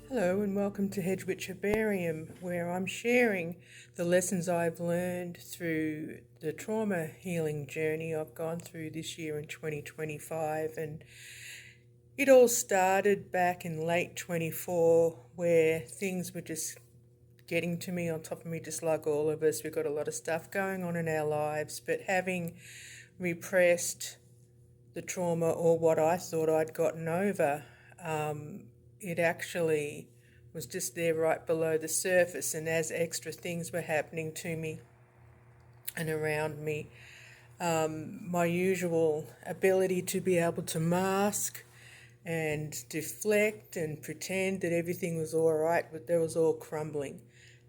Hello and welcome to Hedgewitch Herbarium, where I'm sharing the lessons I've learned through the trauma healing journey I've gone through this year in 2025. And it all started back in late 24, where things were just getting to me, on top of me, just like all of us. We've got a lot of stuff going on in our lives, but having repressed the trauma, or what I thought I'd gotten over, it actually was just there right below the surface. And as extra things were happening to me and around me, my usual ability to be able to mask and deflect and pretend that everything was all right, but there was all crumbling.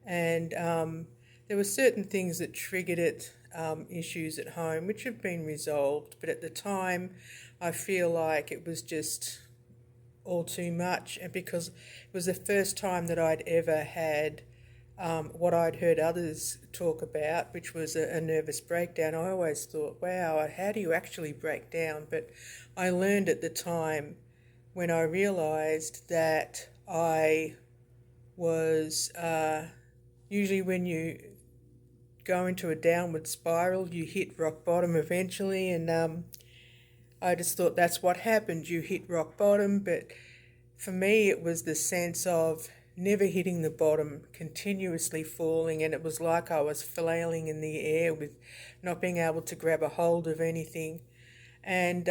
And there were certain things that triggered it, issues at home, which have been resolved. But at the time, I feel like it was just all too much, and because it was the first time that I'd ever had what I'd heard others talk about, which was a nervous breakdown. I always thought, wow, how do you actually break down? But I learned at the time, when I realised that I was usually, when you go into a downward spiral, you hit rock bottom eventually. And I just thought that's what happened. You hit rock bottom. But for me, it was the sense of never hitting the bottom, continuously falling. And it was like I was flailing in the air with not being able to grab a hold of anything. And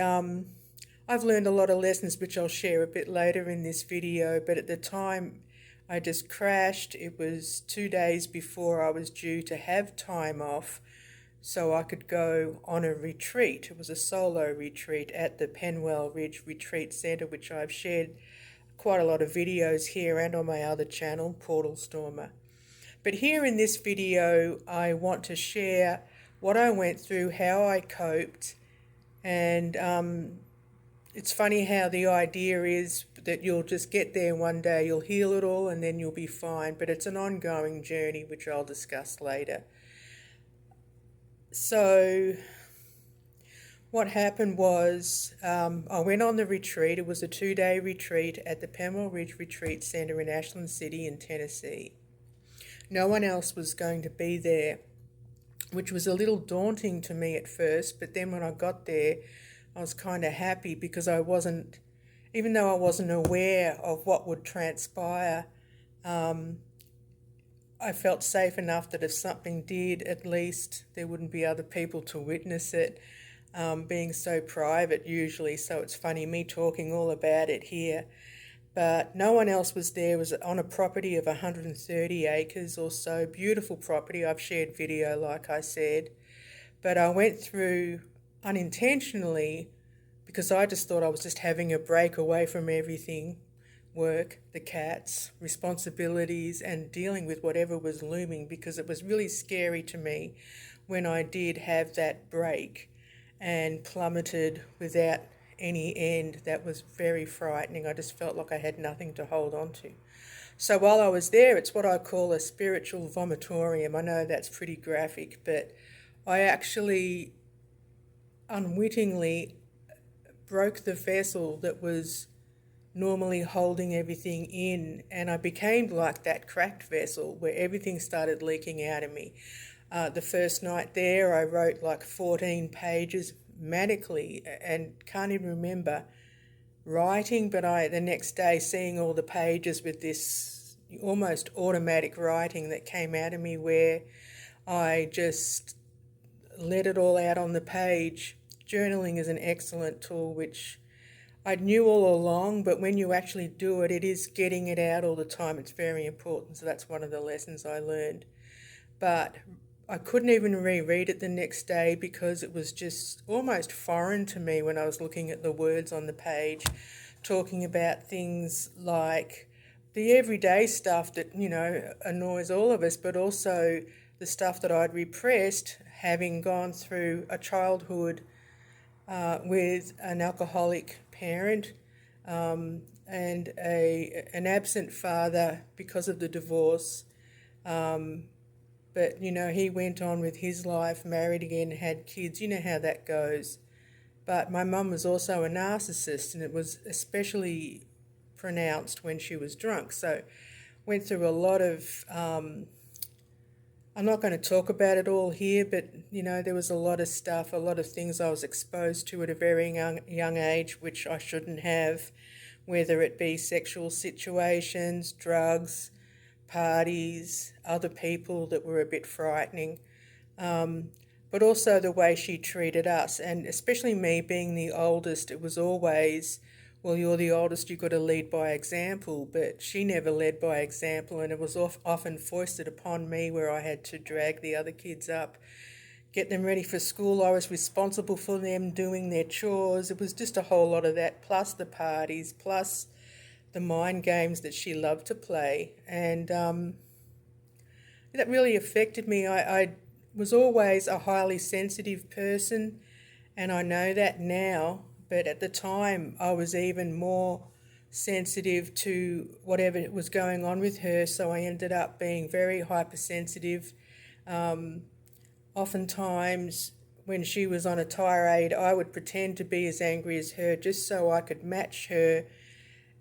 I've learned a lot of lessons, which I'll share a bit later in this video. But at the time, I just crashed. It was 2 days before I was due to have time off, so I could go on a retreat. It was a solo retreat at the Penwell Ridge Retreat Centre, which I've shared quite a lot of videos here and on my other channel, Portal Stormer. But here in this video, I want to share what I went through, how I coped, and it's funny how the idea is that you'll just get there one day, you'll heal it all, and then you'll be fine. But it's an ongoing journey, which I'll discuss later. So what happened was, I went on the retreat. It was a 2-day retreat at the Penwell Ridge Retreat Centre in Ashland City in Tennessee. No one else was going to be there, which was a little daunting to me at first. But then when I got there, I was kind of happy, because even though I wasn't aware of what would transpire, I felt safe enough that if something did, at least there wouldn't be other people to witness it, being so private usually. So it's funny, me talking all about it here. But no one else was there. It was on a property of 130 acres or so. Beautiful property. I've shared video, like I said. But I went through unintentionally, because I just thought I was just having a break away from everything, work, the cats, responsibilities, and dealing with whatever was looming, because it was really scary to me when I did have that break and plummeted without any end. That was very frightening. I just felt like I had nothing to hold on to. So while I was there, it's what I call a spiritual vomitorium. I know that's pretty graphic, but I actually unwittingly broke the vessel that was normally holding everything in, and I became like that cracked vessel where everything started leaking out of me. The first night there, I wrote like 14 pages manically and can't even remember writing, but the next day, seeing all the pages with this almost automatic writing that came out of me, where I just let it all out on the page. Journaling is an excellent tool, which I knew all along, but when you actually do it, it is getting it out all the time. It's very important. So that's one of the lessons I learned. But I couldn't even reread it the next day, because it was just almost foreign to me when I was looking at the words on the page, talking about things like the everyday stuff that, annoys all of us, but also the stuff that I'd repressed, having gone through a childhood with an alcoholic parent, and an absent father because of the divorce. But, he went on with his life, married again, had kids. You know how that goes. But my mum was also a narcissist, and it was especially pronounced when she was drunk. So went through a lot of, I'm not going to talk about it all here, but, you know, there was a lot of stuff, a lot of things I was exposed to at a very young age, which I shouldn't have, whether it be sexual situations, drugs, parties, other people that were a bit frightening, but also the way she treated us. And especially me being the oldest, it was always, well, you're the oldest, you've got to lead by example. But she never led by example, and it was often foisted upon me, where I had to drag the other kids up, get them ready for school. I was responsible for them doing their chores. It was just a whole lot of that, plus the parties, plus the mind games that she loved to play. And that really affected me. I was always a highly sensitive person, and I know that now, but at the time I was even more sensitive to whatever was going on with her, so I ended up being very hypersensitive. Oftentimes when she was on a tirade, I would pretend to be as angry as her just so I could match her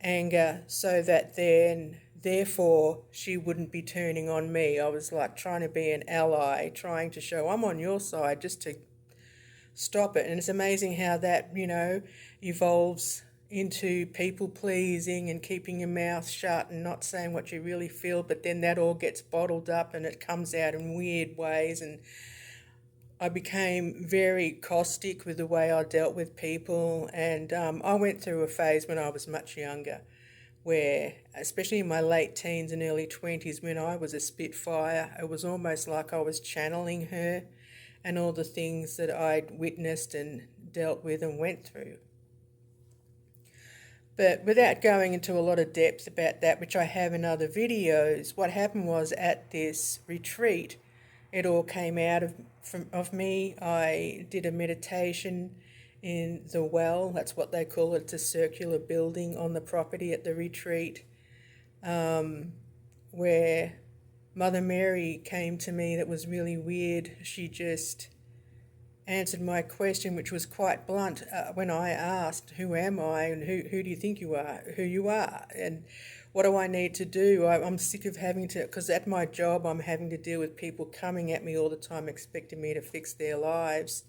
anger, so that then therefore she wouldn't be turning on me. I was like trying to be an ally, trying to show I'm on your side just to stop it. And it's amazing how that, you know, evolves into people pleasing and keeping your mouth shut and not saying what you really feel, but then that all gets bottled up and it comes out in weird ways. And I became very caustic with the way I dealt with people, and I went through a phase when I was much younger where, especially in my late teens and early 20s, when I was a spitfire, it was almost like I was channeling her and all the things that I'd witnessed and dealt with and went through. But without going into a lot of depth about that, which I have in other videos, what happened was at this retreat, it all came out of me. I did a meditation in the well, that's what they call it. It's a circular building on the property at the retreat, where Mother Mary came to me. That was really weird. She just answered my question, which was quite blunt, when I asked, who am I and who do you think you are, who you are, and what do I need to do? I'm sick of having to, because at my job I'm having to deal with people coming at me all the time expecting me to fix their lives.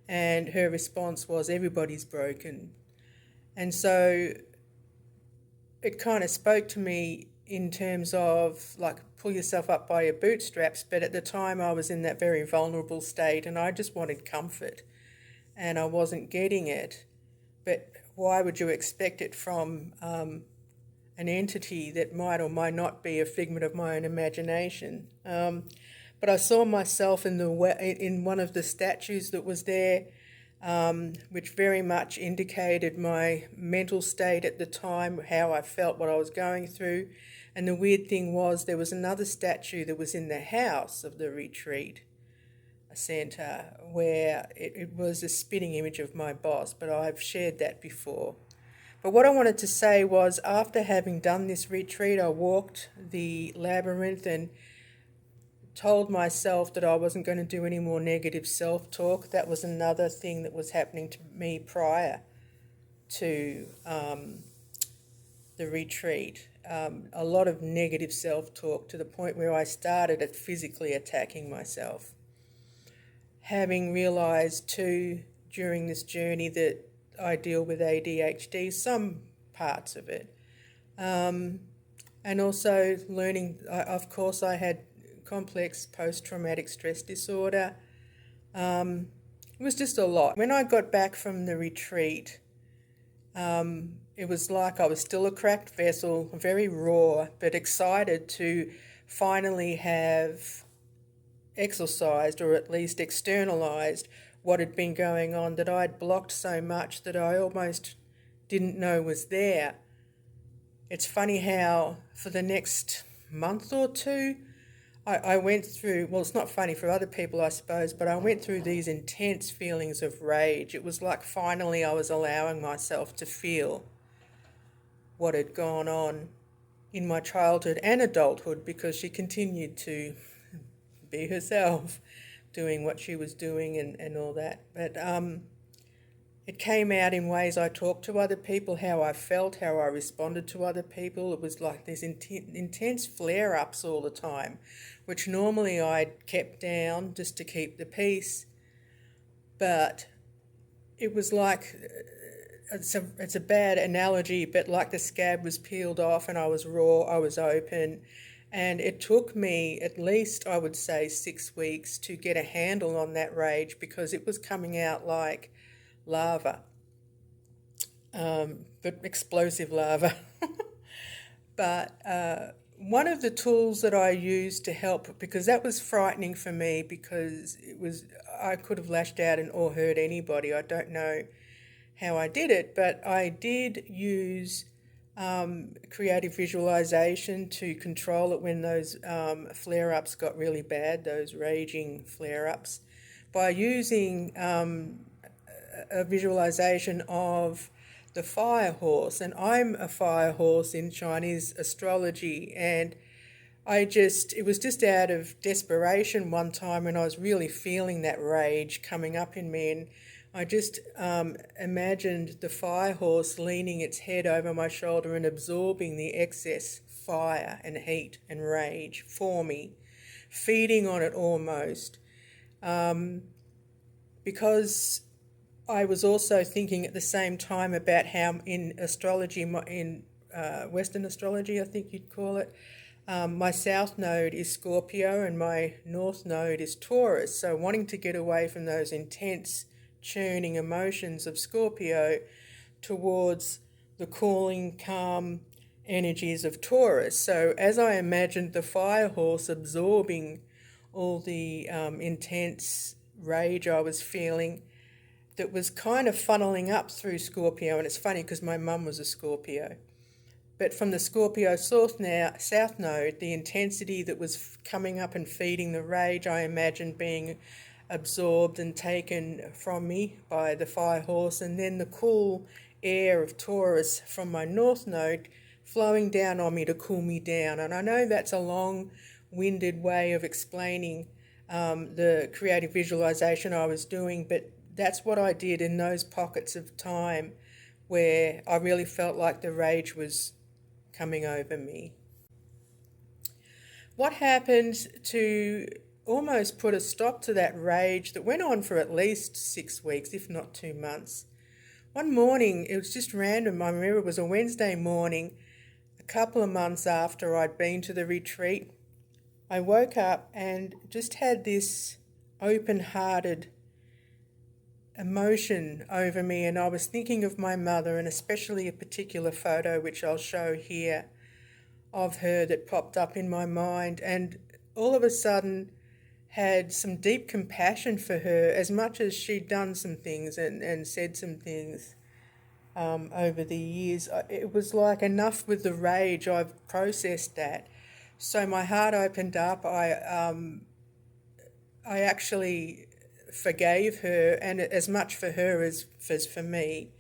And her response was, everybody's broken. And so it kind of spoke to me in terms of, like, pull yourself up by your bootstraps. But at the time I was in that very vulnerable state and I just wanted comfort and I wasn't getting it. But why would you expect it from an entity that might or might not be a figment of my own imagination? But I saw myself in one of the statues that was there, which very much indicated my mental state at the time, how I felt, what I was going through. And the weird thing was, there was another statue that was in the house of the retreat centre, where it was a spitting image of my boss, but I've shared that before. But what I wanted to say was, after having done this retreat, I walked the labyrinth and told myself that I wasn't going to do any more negative self-talk. That was another thing that was happening to me prior to the retreat. A lot of negative self-talk, to the point where I started at physically attacking myself. Having realised too during this journey that I deal with ADHD, some parts of it. And also learning, of course I had complex post-traumatic stress disorder. It was just a lot. When I got back from the retreat, it was like I was still a cracked vessel, very raw, but excited to finally have exorcised, or at least externalized, what had been going on that I'd blocked so much that I almost didn't know was there. It's funny how for the next month or two, I went through, well, it's not funny for other people, I suppose, but I went through these intense feelings of rage. It was like finally I was allowing myself to feel what had gone on in my childhood and adulthood, because she continued to be herself, doing what she was doing and all that. But It came out in ways I talked to other people, how I felt, how I responded to other people. It was like these intense flare-ups all the time, which normally I'd kept down just to keep the peace. But it was like, it's a bad analogy, but like the scab was peeled off and I was raw, I was open. And it took me at least, I would say, 6 weeks to get a handle on that rage because it was coming out like lava, but explosive lava. But one of the tools that I used to help, because that was frightening for me because I could have lashed out or hurt anybody. I don't know how I did it, but I did use creative visualization to control it when those flare-ups got really bad, those raging flare-ups, by using a visualization of the fire horse. And I'm a fire horse in Chinese astrology, and it was just out of desperation one time when I was really feeling that rage coming up in me, and I just imagined the fire horse leaning its head over my shoulder and absorbing the excess fire and heat and rage for me, feeding on it almost. Because I was also thinking at the same time about how in astrology, in Western astrology, I think you'd call it, my south node is Scorpio and my north node is Taurus. So wanting to get away from those intense churning emotions of Scorpio towards the cooling, calm energies of Taurus. So as I imagined the fire horse absorbing all the intense rage I was feeling, that was kind of funneling up through Scorpio. And it's funny because my mum was a Scorpio. But from the Scorpio south node, the intensity that was coming up and feeding the rage, I imagined being absorbed and taken from me by the fire horse, and then the cool air of Taurus from my north node flowing down on me to cool me down. And I know that's a long-winded way of explaining the creative visualization I was doing, but that's what I did in those pockets of time where I really felt like the rage was coming over me. What happened to almost put a stop to that rage that went on for at least 6 weeks, if not 2 months? One morning, it was just random. I remember it was a Wednesday morning, a couple of months after I'd been to the retreat. I woke up and just had this open-hearted emotion over me, and I was thinking of my mother, and especially a particular photo which I'll show here of her that popped up in my mind, and all of a sudden had some deep compassion for her, as much as she'd done some things and said some things over the years. It was like, enough with the rage, I've processed that. So my heart opened up. I actually forgave her, and as much for her as for me.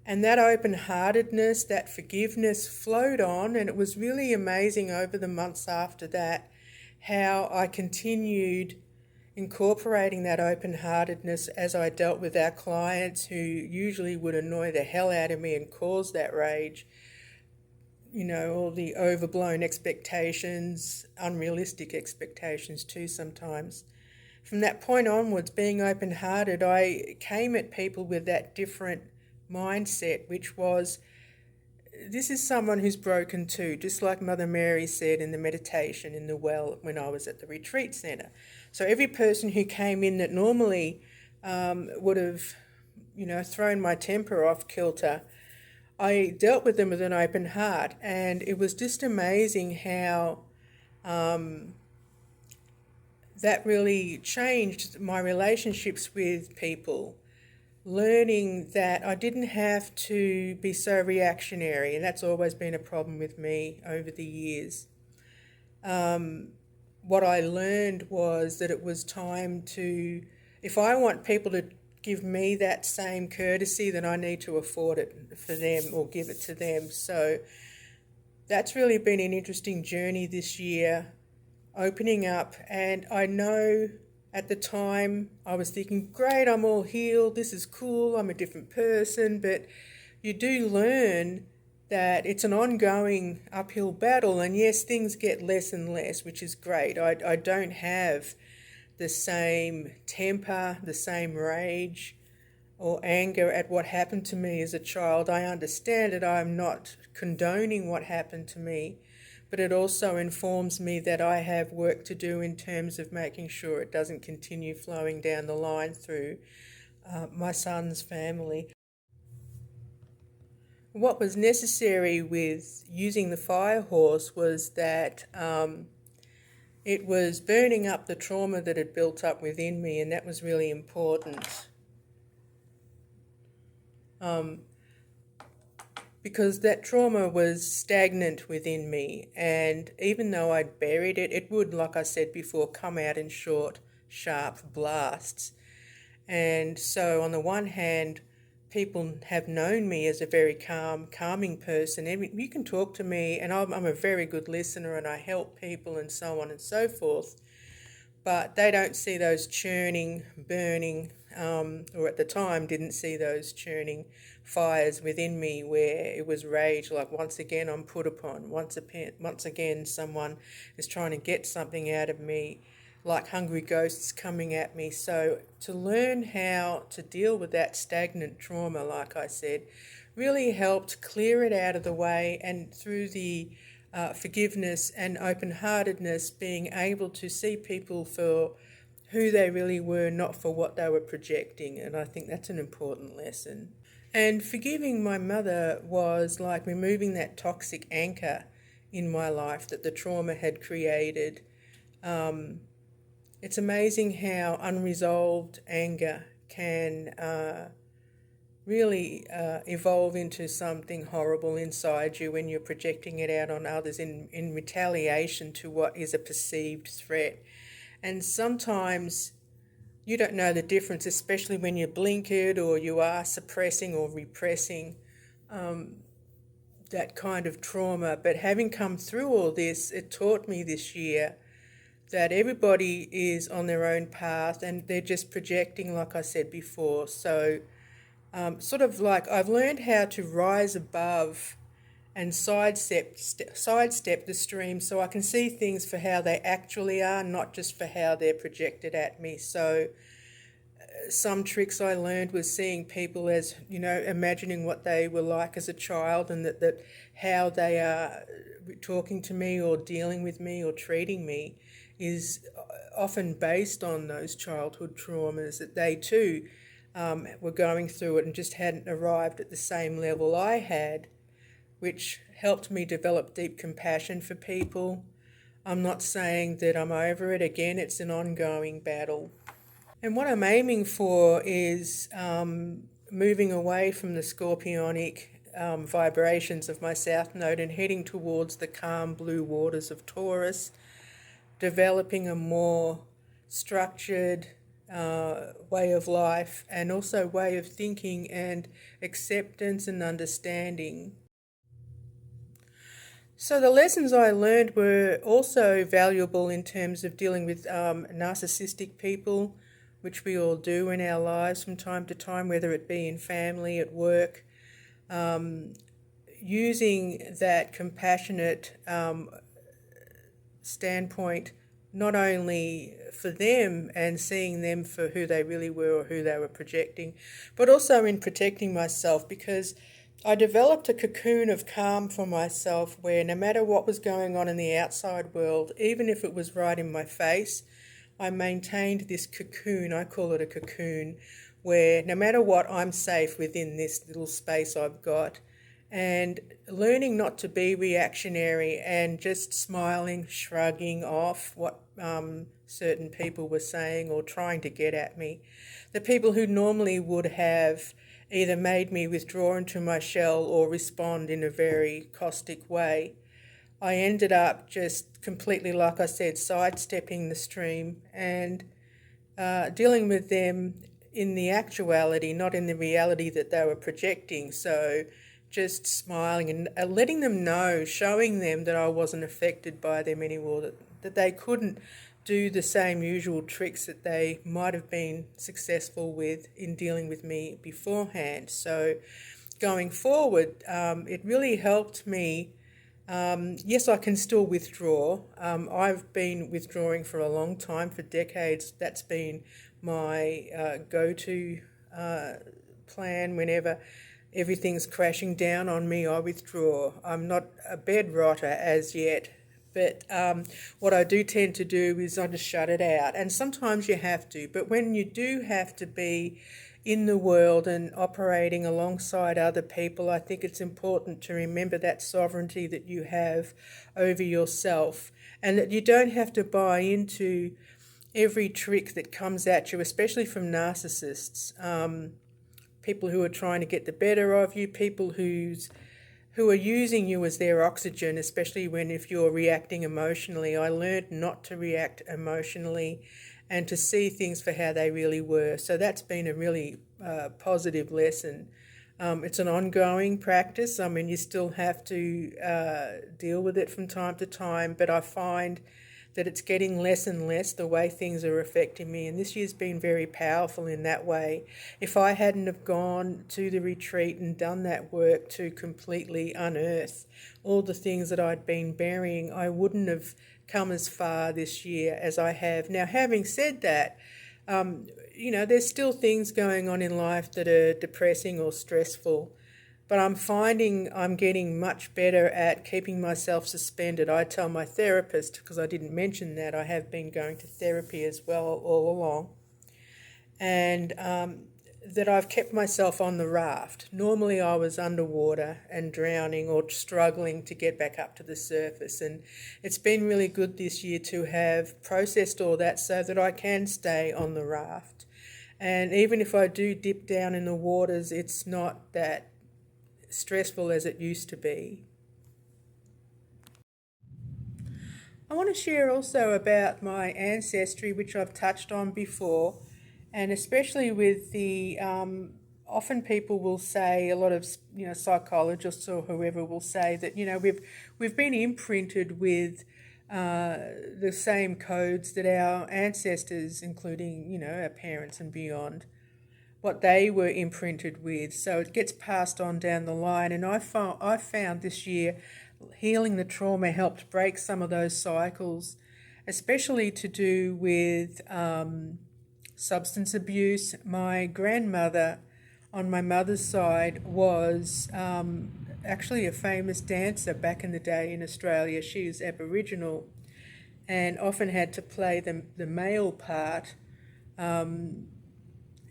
And that open-heartedness, that forgiveness flowed on, and it was really amazing over the months after that how I continued incorporating that open-heartedness as I dealt with our clients who usually would annoy the hell out of me and cause that rage. You know, all the overblown expectations, unrealistic expectations too sometimes. From that point onwards, being open-hearted, I came at people with that different mindset, which was, this is someone who's broken too, just like Mother Mary said in the meditation in the well when I was at the retreat centre. So every person who came in that normally would have, thrown my temper off kilter, I dealt with them with an open heart. And it was just amazing how that really changed my relationships with people, learning that I didn't have to be so reactionary, and that's always been a problem with me over the years. What I learned was that it was time to, if I want people to give me that same courtesy, then I need to afford it for them or give it to them. So that's really been an interesting journey this year, opening up. And I know At the time, I was thinking, great, I'm all healed, this is cool, I'm a different person, but you do learn that it's an ongoing uphill battle, and yes, things get less and less, which is great. I don't have the same temper, the same rage or anger at what happened to me as a child. I understand it. I'm not condoning what happened to me, but it also informs me that I have work to do in terms of making sure it doesn't continue flowing down the line through my son's family. What was necessary with using the fire horse was that it was burning up the trauma that had built up within me, and that was really important. Because that trauma was stagnant within me, and even though I'd buried it, it would, like I said before, come out in short, sharp blasts. And so on the one hand, people have known me as a very calming person. And you can talk to me, and I'm a very good listener, and I help people and so on and so forth. But they don't see those churning, burning, or at the time didn't see those churning fires within me where it was rage, like once again I'm put upon, once again someone is trying to get something out of me, like hungry ghosts coming at me. So to learn how to deal with that stagnant trauma, like I said, really helped clear it out of the way, and through the forgiveness and open-heartedness, being able to see people for who they really were, not for what they were projecting. And I think that's an important lesson. And forgiving my mother was like removing that toxic anchor in my life that the trauma had created. It's amazing how unresolved anger can really evolve into something horrible inside you when you're projecting it out on others in retaliation to what is a perceived threat. And sometimes you don't know the difference, especially when you're blinkered or you are suppressing or repressing that kind of trauma. But having come through all this, it taught me this year that everybody is on their own path and they're just projecting, like I said before. So sort of like I've learned how to rise above and sidestep the stream so I can see things for how they actually are, not just for how they're projected at me. So some tricks I learned was seeing people as, imagining what they were like as a child, and that how they are talking to me or dealing with me or treating me is often based on those childhood traumas, that they too were going through it and just hadn't arrived at the same level I had, which helped me develop deep compassion for people. I'm not saying that I'm over it. Again, it's an ongoing battle. And what I'm aiming for is moving away from the scorpionic vibrations of my South Node and heading towards the calm blue waters of Taurus, developing a more structured way of life, and also way of thinking and acceptance and understanding. So the lessons I learned were also valuable in terms of dealing with narcissistic people, which we all do in our lives from time to time, whether it be in family, at work. Using that compassionate standpoint, not only for them and seeing them for who they really were or who they were projecting, but also in protecting myself, because I developed a cocoon of calm for myself where no matter what was going on in the outside world, even if it was right in my face, I maintained this cocoon. I call it a cocoon, where no matter what, I'm safe within this little space I've got. And learning not to be reactionary and just smiling, shrugging off what certain people were saying or trying to get at me. The people who normally would have either made me withdraw into my shell or respond in a very caustic way, I ended up just completely, like I said, sidestepping the stream and dealing with them in the actuality, not in the reality that they were projecting. So just smiling and letting them know, showing them that I wasn't affected by them anymore, that they couldn't do the same usual tricks that they might have been successful with in dealing with me beforehand. So going forward, it really helped me. Yes, I can still withdraw. I've been withdrawing for a long time, for decades. That's been my go-to plan. Whenever everything's crashing down on me, I withdraw. I'm not a bed rotter as yet, but what I do tend to do is I just shut it out. And sometimes you have to, but when you do have to be in the world and operating alongside other people, I think it's important to remember that sovereignty that you have over yourself, and that you don't have to buy into every trick that comes at you, especially from narcissists. People who are trying to get the better of you, people who are using you as their oxygen, especially if you're reacting emotionally. I learned not to react emotionally and to see things for how they really were. So that's been a really positive lesson. It's an ongoing practice. I mean, you still have to deal with it from time to time, but I find that it's getting less and less the way things are affecting me. And this year's been very powerful in that way. If I hadn't have gone to the retreat and done that work to completely unearth all the things that I'd been burying, I wouldn't have come as far this year as I have. Now, having said that, there's still things going on in life that are depressing or stressful. But I'm finding I'm getting much better at keeping myself suspended. I tell my therapist, because I didn't mention that, I have been going to therapy as well all along, and that I've kept myself on the raft. Normally I was underwater and drowning or struggling to get back up to the surface, and it's been really good this year to have processed all that so that I can stay on the raft. And even if I do dip down in the waters, it's not that stressful as it used to be. I want to share also about my ancestry, which I've touched on before, and especially with the often people will say, a lot of psychologists or whoever will say that we've been imprinted with the same codes that our ancestors, including our parents and beyond, what they were imprinted with. So it gets passed on down the line. And I found this year healing the trauma helped break some of those cycles, especially to do with substance abuse. My grandmother on my mother's side was actually a famous dancer back in the day in Australia. She was Aboriginal and often had to play the male part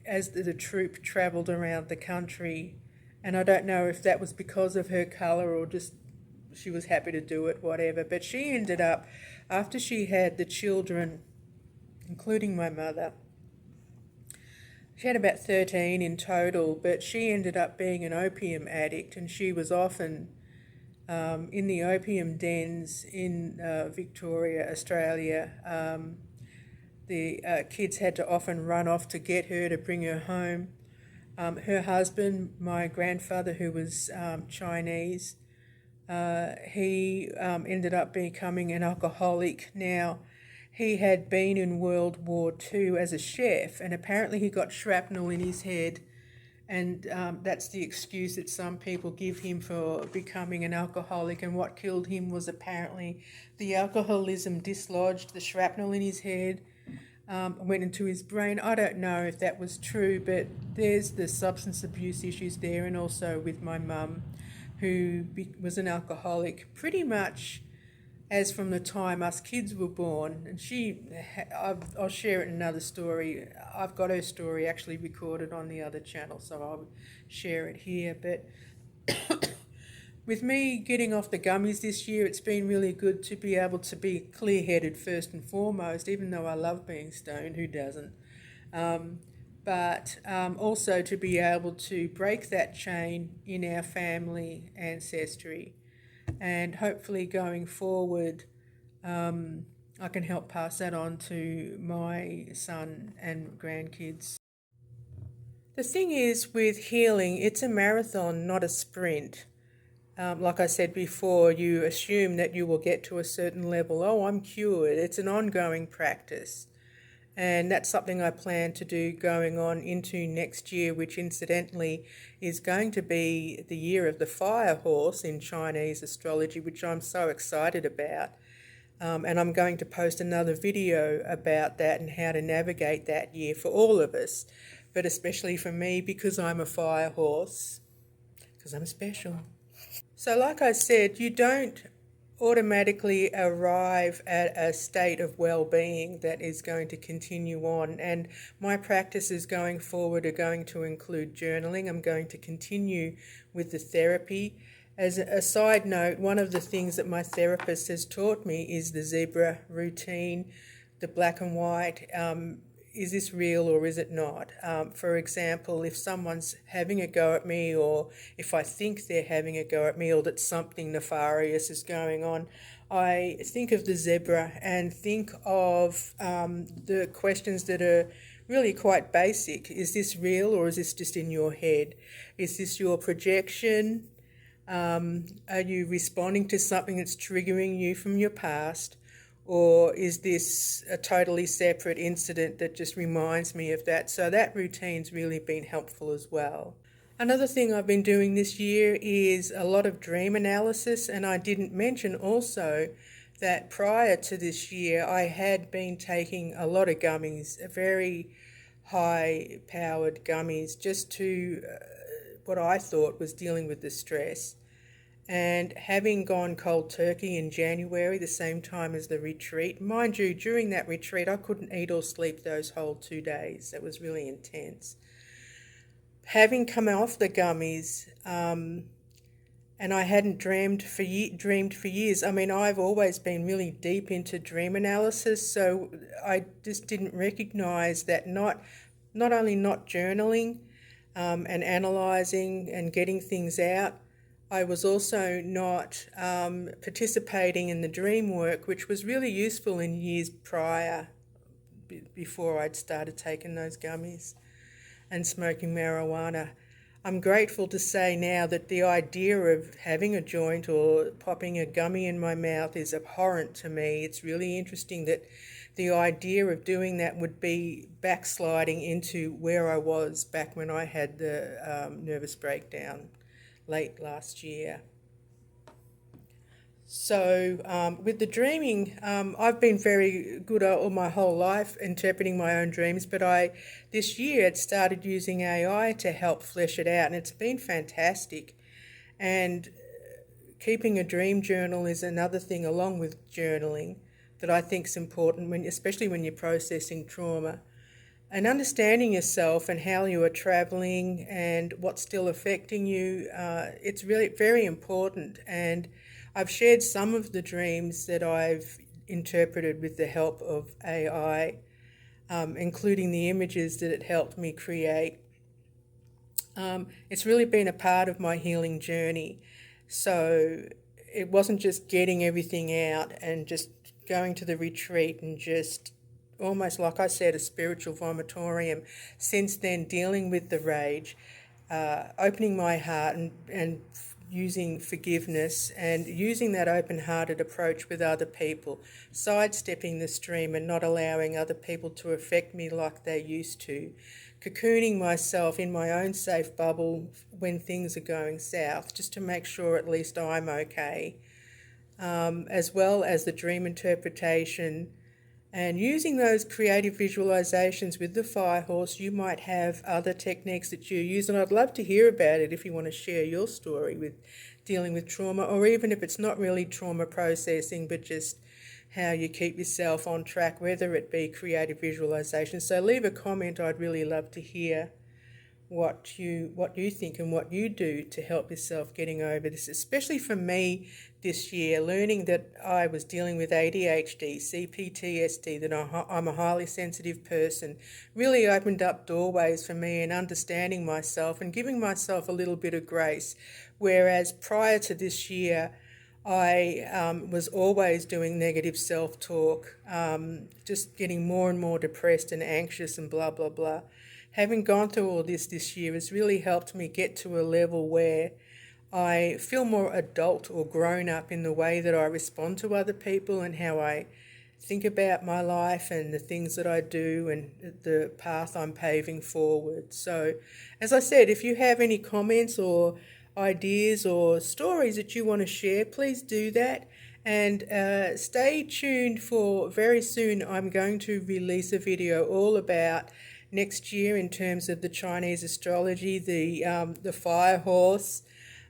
as the troupe travelled around the country. And I don't know if that was because of her colour or just she was happy to do it, whatever. But she ended up, after she had the children, including my mother, she had about 13 in total, but she ended up being an opium addict, and she was often in the opium dens in Victoria, Australia. The kids had to often run off to get her, to bring her home. Her husband, my grandfather, who was Chinese, he ended up becoming an alcoholic. Now, he had been in World War II as a chef, and apparently he got shrapnel in his head, and that's the excuse that some people give him for becoming an alcoholic. And what killed him was apparently the alcoholism dislodged the shrapnel in his head, went into his brain. I don't know if that was true, but there's the substance abuse issues there, and also with my mum, who was an alcoholic pretty much as from the time us kids were born. And I'll share it in another story. I've got her story actually recorded on the other channel, so I'll share it here. But with me getting off the gummies this year, it's been really good to be able to be clear-headed first and foremost, even though I love being stoned, who doesn't? But also to be able to break that chain in our family ancestry. And hopefully going forward, I can help pass that on to my son and grandkids. The thing is with healing, it's a marathon, not a sprint. Like I said before, you assume that you will get to a certain level. Oh, I'm cured. It's an ongoing practice. And that's something I plan to do going on into next year, which incidentally is going to be the year of the fire horse in Chinese astrology, which I'm so excited about. And I'm going to post another video about that and how to navigate that year for all of us, but especially for me because I'm a fire horse, because I'm special. So, like I said, you don't automatically arrive at a state of well-being that is going to continue on. And my practices going forward are going to include journaling. I'm going to continue with the therapy. As a side note, one of the things that my therapist has taught me is the zebra routine, the black and white. Is this real or is it not? For example, if someone's having a go at me, or if I think they're having a go at me, or that something nefarious is going on, I think of the zebra and think of the questions that are really quite basic. Is this real or is this just in your head? Is this your projection? Are you responding to something that's triggering you from your past? Or is this a totally separate incident that just reminds me of that? So that routine's really been helpful as well. Another thing I've been doing this year is a lot of dream analysis, and I didn't mention also that prior to this year I had been taking a lot of gummies, very high powered gummies, just to what I thought was dealing with the stress. And having gone cold turkey in January, the same time as the retreat, mind you, during that retreat, I couldn't eat or sleep those whole 2 days. It was really intense. Having come off the gummies, and I hadn't dreamed for years. I mean, I've always been really deep into dream analysis, so I just didn't recognise that not only not journaling and analysing and getting things out, I was also not participating in the dream work, which was really useful in years prior, before I'd started taking those gummies and smoking marijuana. I'm grateful to say now that the idea of having a joint or popping a gummy in my mouth is abhorrent to me. It's really interesting that the idea of doing that would be backsliding into where I was back when I had the nervous breakdown late last year. So with the dreaming, I've been very good all my whole life interpreting my own dreams, but this year had started using AI to help flesh it out, and it's been fantastic. And keeping a dream journal is another thing, along with journaling, that I think is important, especially when you're processing trauma. And understanding yourself and how you are traveling and what's still affecting you, it's really very important. And I've shared some of the dreams that I've interpreted with the help of AI, including the images that it helped me create. It's really been a part of my healing journey. So it wasn't just getting everything out and just going to the retreat and just almost, like I said, a spiritual vomitorium. Since then, dealing with the rage, opening my heart and using forgiveness and using that open-hearted approach with other people, sidestepping the stream and not allowing other people to affect me like they used to, cocooning myself in my own safe bubble when things are going south, just to make sure at least I'm okay, as well as the dream interpretation. And using those creative visualizations with the fire horse, you might have other techniques that you use, and I'd love to hear about it if you want to share your story with dealing with trauma, or even if it's not really trauma processing, but just how you keep yourself on track, whether it be creative visualization. So leave a comment. I'd really love to hear what you think and what you do to help yourself getting over this, especially for me this year, learning that I was dealing with ADHD, CPTSD, that I'm a highly sensitive person, really opened up doorways for me in understanding myself and giving myself a little bit of grace. Whereas prior to this year, I was always doing negative self-talk, just getting more and more depressed and anxious and blah, blah, blah. Having gone through all this year has really helped me get to a level where I feel more adult or grown up in the way that I respond to other people and how I think about my life and the things that I do and the path I'm paving forward. So, as I said, if you have any comments or ideas or stories that you want to share, please do that. And stay tuned for very soon. I'm going to release a video all about next year in terms of the Chinese astrology, the fire horse,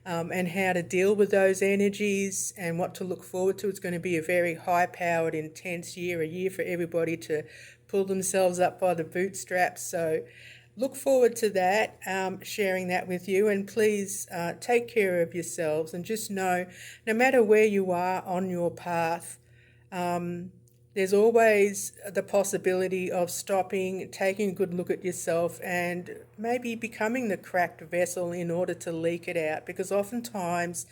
and how to deal with those energies and what to look forward to. It's going to be a very high-powered, intense year, a year for everybody to pull themselves up by the bootstraps. So look forward to that, sharing that with you. And please take care of yourselves and just know, no matter where you are on your path, there's always the possibility of stopping, taking a good look at yourself and maybe becoming the cracked vessel in order to leak it out. Because oftentimes,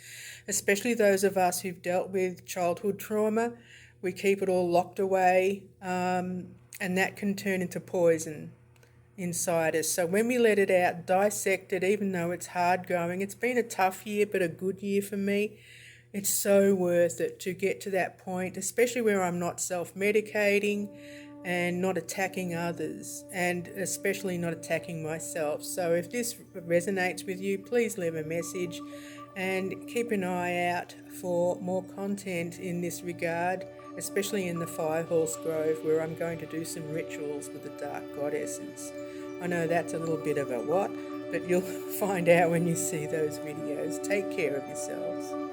especially those of us who've dealt with childhood trauma, we keep it all locked away, and that can turn into poison inside us. So when we let it out, dissect it, even though it's hard going, it's been a tough year but a good year for me. It's so worth it to get to that point, especially where I'm not self-medicating and not attacking others, and especially not attacking myself. So if this resonates with you, please leave a message and keep an eye out for more content in this regard, especially in the Fire Horse Grove, where I'm going to do some rituals with the dark goddesses. I know that's a little bit of a what, but you'll find out when you see those videos. Take care of yourselves.